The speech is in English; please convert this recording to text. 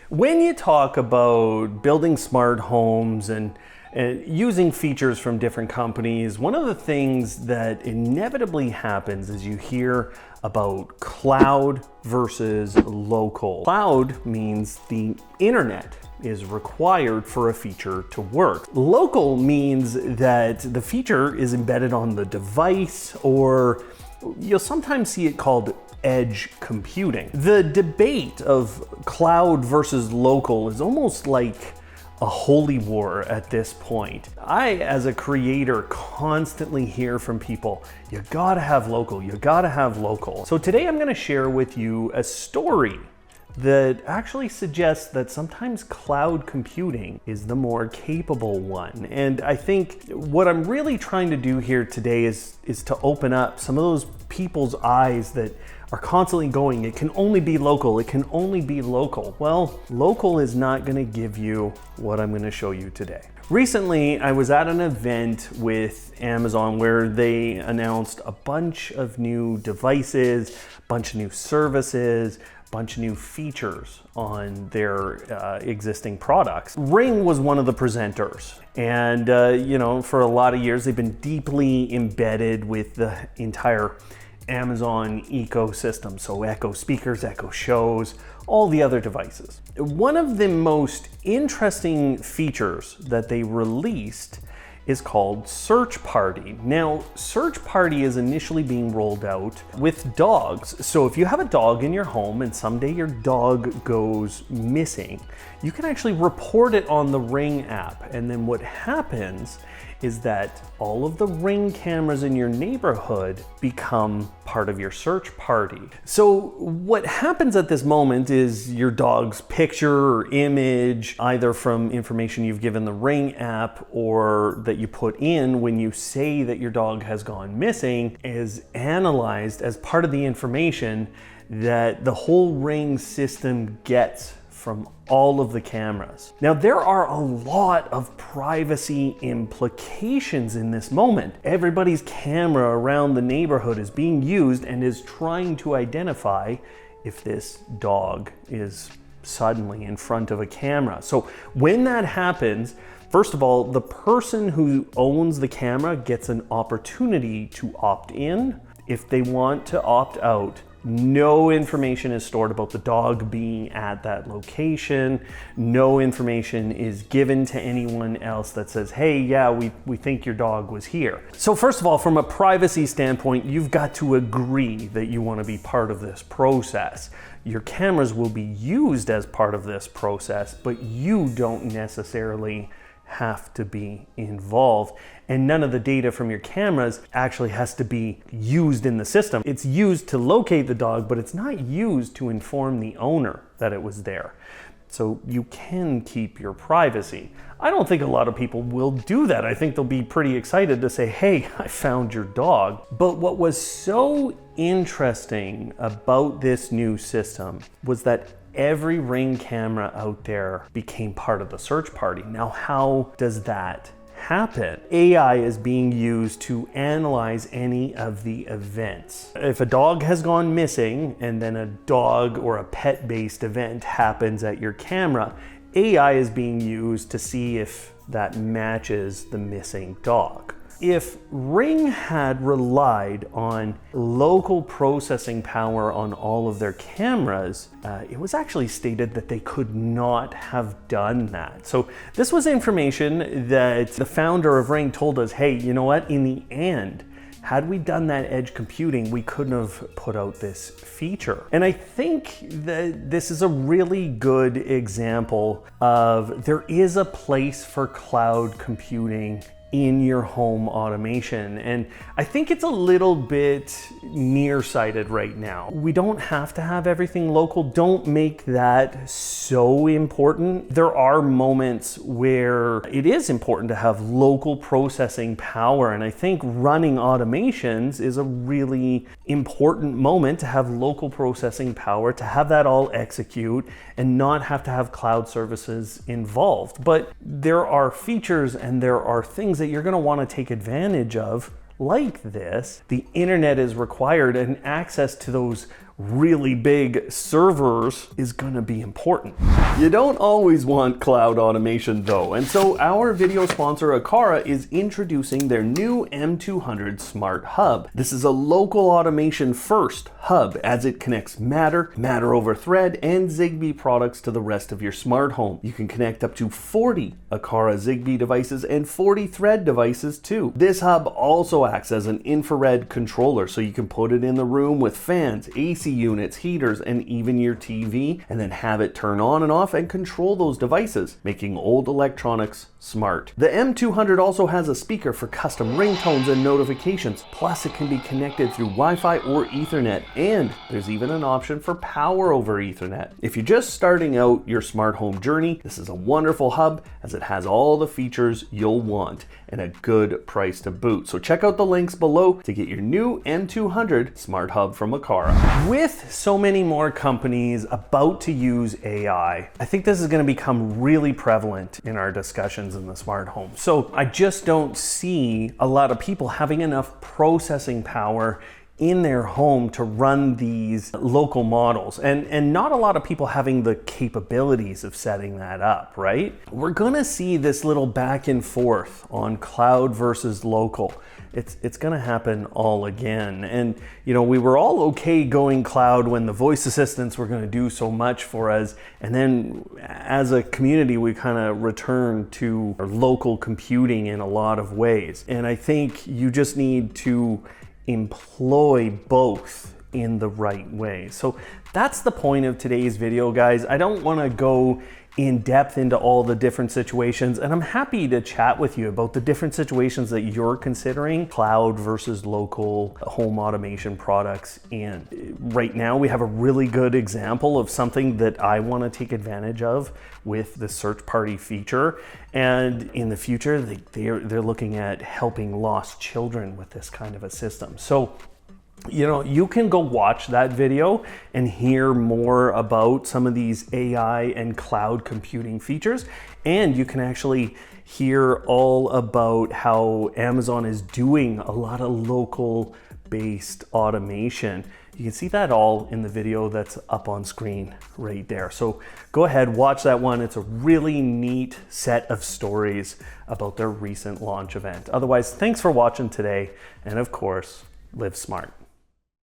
When you talk about building smart homes and using features from different companies, one of the things that inevitably happens is you hear about cloud versus local. Cloud means the internet is required for a feature to work. Local means that the feature is embedded on the device, or you'll sometimes see it called edge computing. The debate of cloud versus local is almost like a holy war at this point. I, as a creator, constantly hear from people, you gotta have local, you gotta have local. So today I'm gonna share with you a story that actually suggests that sometimes cloud computing is the more capable one. And I think what I'm really trying to do here today is to open up some of those people's eyes that are constantly going, it can only be local, it can only be local. Well, local is not gonna give you what I'm gonna show you today. Recently, I was at an event with Amazon where they announced a bunch of new devices, a bunch of new services, bunch of new features on their existing products. Ring was one of the presenters. And for a lot of years, they've been deeply embedded with the entire Amazon ecosystem. So Echo speakers, Echo shows, all the other devices. One of the most interesting features that they released is called Search Party. Now, Search Party is initially being rolled out with dogs. So if you have a dog in your home and someday your dog goes missing, you can actually report it on the Ring app. And then what happens is that all of the Ring cameras in your neighborhood become part of your search party. So what happens at this moment is your dog's picture or image, either from information you've given the Ring app or that you put in when you say that your dog has gone missing, is analyzed as part of the information that the whole Ring system gets from all of the cameras. Now, there are a lot of privacy implications in this moment. Everybody's camera around the neighborhood is being used and is trying to identify if this dog is suddenly in front of a camera. So when that happens, first of all, the person who owns the camera gets an opportunity to opt in. If they want to opt out, no information is stored about the dog being at that location. No information is given to anyone else that says, hey, yeah, we think your dog was here. So first of all, from a privacy standpoint, you've got to agree that you want to be part of this process. Your cameras will be used as part of this process, but you don't necessarily have to be involved, and none of the data from your cameras actually has to be used in the system. It's used to locate the dog, but it's not used to inform the owner that it was there. So you can keep your privacy. I don't think a lot of people will do that. I think they'll be pretty excited to say, hey, I found your dog. But what was so interesting about this new system was that every Ring camera out there became part of the search party. Now, how does that happen? AI is being used to analyze any of the events. If a dog has gone missing and then a dog or a pet-based event happens at your camera, AI is being used to see if that matches the missing dog. If Ring had relied on local processing power on all of their cameras, it was actually stated that they could not have done that. So this was information that the founder of Ring told us, hey, you know what, in the end, had we done that edge computing, we couldn't have put out this feature. And I think that this is a really good example of there is a place for cloud computing in your home automation. And I think it's a little bit nearsighted right now. We don't have to have everything local. Don't make that so important. There are moments where it is important to have local processing power. And I think running automations is a really important moment to have local processing power, to have that all execute and not have to have cloud services involved. But there are features and there are things that you're going to want to take advantage of like this. The internet is required, and access to those really big servers is gonna be important. You don't always want cloud automation though, and so our video sponsor Aqara is introducing their new M200 Smart Hub. This is a local automation first hub as it connects Matter over Thread, and Zigbee products to the rest of your smart home. You can connect up to 40 Aqara Zigbee devices and 40 Thread devices too. This hub also acts as an infrared controller, so you can put it in the room with fans, AC units, heaters, and even your TV, and then have it turn on and off and control those devices, making old electronics smart. The M200 also has a speaker for custom ringtones and notifications, plus it can be connected through Wi-Fi or Ethernet, and there's even an option for power over Ethernet. If you're just starting out your smart home journey, this is a wonderful hub as it has all the features you'll want and a good price to boot. So check out the links below to get your new M200 Smart Hub from Aqara. With so many more companies about to use AI, I think this is going to become really prevalent in our discussions in the smart home. So I just don't see a lot of people having enough processing power in their home to run these local models, and not a lot of people having the capabilities of setting that up, right? We're gonna see this little back and forth on cloud versus local. It's gonna happen all again. And you know, we were all okay going cloud when the voice assistants were gonna do so much for us, and then as a community we kind of returned to our local computing in a lot of ways. And I think you just need to employ both in the right way. So that's the point of today's video, guys. I don't want to go in depth into all the different situations, and I'm happy to chat with you about the different situations that you're considering cloud versus local home automation products in. Right now we have a really good example of something that I want to take advantage of with the search party feature, and in the future they're looking at helping lost children with this kind of a system. So you know, you can go watch that video and hear more about some of these AI and cloud computing features, and you can actually hear all about how Amazon is doing a lot of local based automation. You can see that all in the video that's up on screen right there. So go ahead, watch that one. It's a really neat set of stories about their recent launch event. Otherwise, thanks for watching today, and of course, live smart.